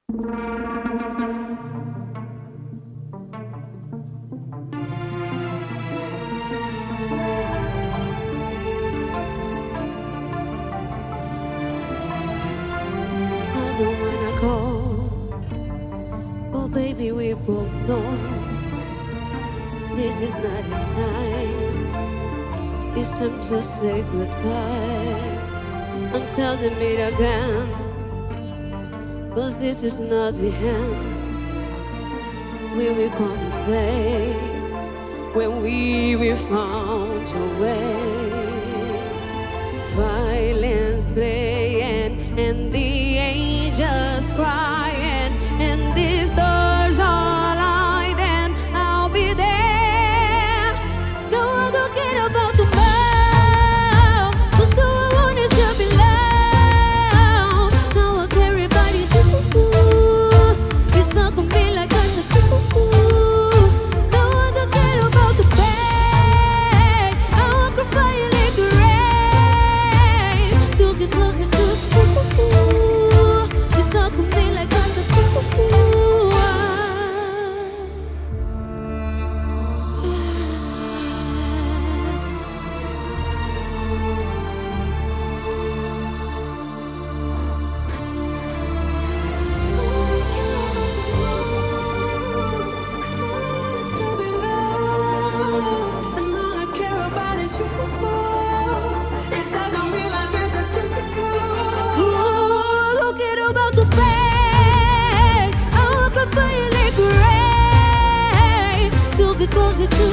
don't wanna go. Oh baby, we both know this is not the time. It's time to say goodbye until we meet again. 'Cause this is not the end. We will come a day when we will found a way. Violence playing and the angels crying and the stars are light and I'll be there. No, I don't care about tomorrow, 'cause all I want is to be loved. Now I care about is you. It's not gonna be like I said. No, I don't care about the pain. I walk by you like the rain. Still get closer to you. It's not gonna be like I said. And all I care about is you. It's not gonna be like it. Don't care about the pain. I walk by you like rain. Feel the closer to